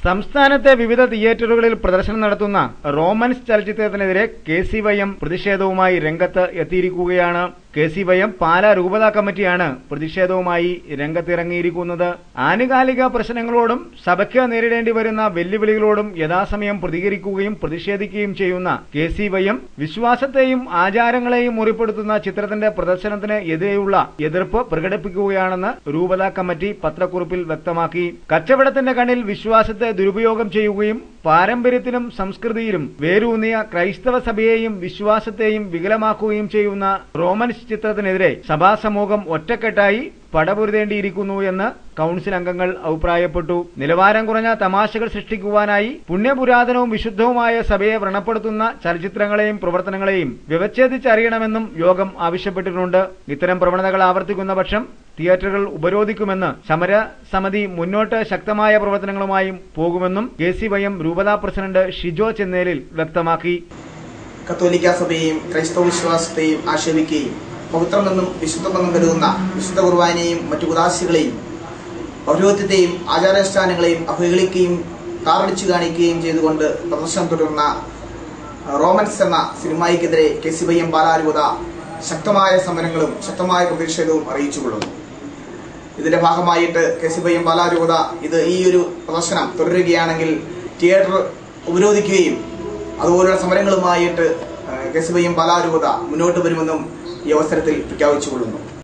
സംസ്ഥാനത്തെ വിവിധ തിയേറ്ററുകളിൽ പ്രദർശനം നടത്തുന്ന റോമൻസ് ചലച്ചിത്രത്തിനെതിരെ KCYM പ്രതിഷേധവുമായി രംഗത്ത് എത്തിയിരിക്കുകയാണ്. KCYM പാലാ രൂപതാ കമ്മിറ്റിയാണ് പ്രതിഷേധവുമായി രംഗത്തിറങ്ങിയിരിക്കുന്നത്. ആനുകാലിക പ്രശ്നങ്ങളോടും സഭയ്ക്ക് നേരിടേണ്ടി വരുന്ന വെല്ലുവിളികളോടും യഥാസമയം പ്രതികരിക്കുകയും പ്രതിഷേധിക്കുകയും ചെയ്യുന്ന KCYM വിശ്വാസത്തെയും ആചാരങ്ങളെയും മുറിപ്പെടുത്തുന്ന ചിത്രത്തിന്റെ പ്രദർശനത്തിന് എതിരെയുള്ള എതിർപ്പ് പ്രകടിപ്പിക്കുകയാണെന്ന് രൂപതാ കമ്മിറ്റി പത്രക്കുറിപ്പിൽ വ്യക്തമാക്കി. കച്ചവടത്തിന്റെ കണ്ണിൽ വിശ്വാസത്തെ ദുരുപയോഗം ചെയ്യുകയും പാരമ്പര്യത്തിലും സംസ്കൃതിയിലും വേരൂന്നിയ ക്രൈസ്തവ സഭയെയും വിശ്വാസത്തെയും വികലമാക്കുകയും ചെയ്യുന്ന റോമൻസ് ചിത്രത്തിനെതിരെ സഭാസമൂഹം ഒറ്റക്കെട്ടായി പടപൊരുതേണ്ടിയിരിക്കുന്നു എന്ന് കൌൺസിൽ അംഗങ്ങൾ അഭിപ്രായപ്പെട്ടു. നിലവാരം കുറഞ്ഞ തമാശകൾ സൃഷ്ടിക്കുവാനായി പുണ്യപുരാതനവും വിശുദ്ധവുമായ സഭയെ വ്രണപ്പെടുത്തുന്ന ചലച്ചിത്രങ്ങളെയും പ്രവർത്തനങ്ങളെയും വ്യവച്ഛേദിച്ചറിയണമെന്നും യോഗം ആവശ്യപ്പെട്ടിട്ടുണ്ട്. ഇത്തരം പ്രവണതകൾ ആവർത്തിക്കുന്ന പക്ഷം തിയേറ്ററുകൾ ഉപരോധിക്കുമെന്ന് സമരസമിതി മുന്നോട്ട് ശക്തമായ പ്രവർത്തനങ്ങളുമായും പോകുമെന്നും KCYM രൂപതാ പ്രസിഡന്റ് ഷിജോ ചെന്നേലിൽ വ്യക്തമാക്കി. കത്തോലിക്ക സഭയെയും ക്രൈസ്തവ വിശ്വാസത്തെയും ആക്ഷേപിക്കുകയും പവിത്രമെന്നും വിശുദ്ധമെന്നും കരുതുന്ന വിശുദ്ധ കുർബാനയെയും മറ്റു ഉദാശികളെയും പൗരോഹിത്യത്തെയും ആചാരാനുഷ്ഠാനങ്ങളെയും അവഹേളിക്കുകയും താറടിച്ചു കാണിക്കുകയും ചെയ്തുകൊണ്ട് പ്രദർശനം തുടരുന്ന റോമൻസ് എന്ന സിനിമയ്ക്കെതിരെ KCYM പാലാ രൂപത ശക്തമായ സമരങ്ങളും ശക്തമായ പ്രതിഷേധവും അറിയിച്ചുകൊള്ളുന്നു. ഇതിന്റെ ഭാഗമായിട്ട് KCYM പാലാ രൂപത ഈ ഒരു പ്രദർശനം തുടരുകയാണെങ്കിൽ തിയേറ്റർ ഉപരോധിക്കുകയും അതുപോലുള്ള സമരങ്ങളുമായിട്ട് KCYM പാലാ രൂപത മുന്നോട്ട് വരുമെന്നും ഈ അവസരത്തിൽ പ്രഖ്യാപിച്ചുകൊള്ളുന്നു.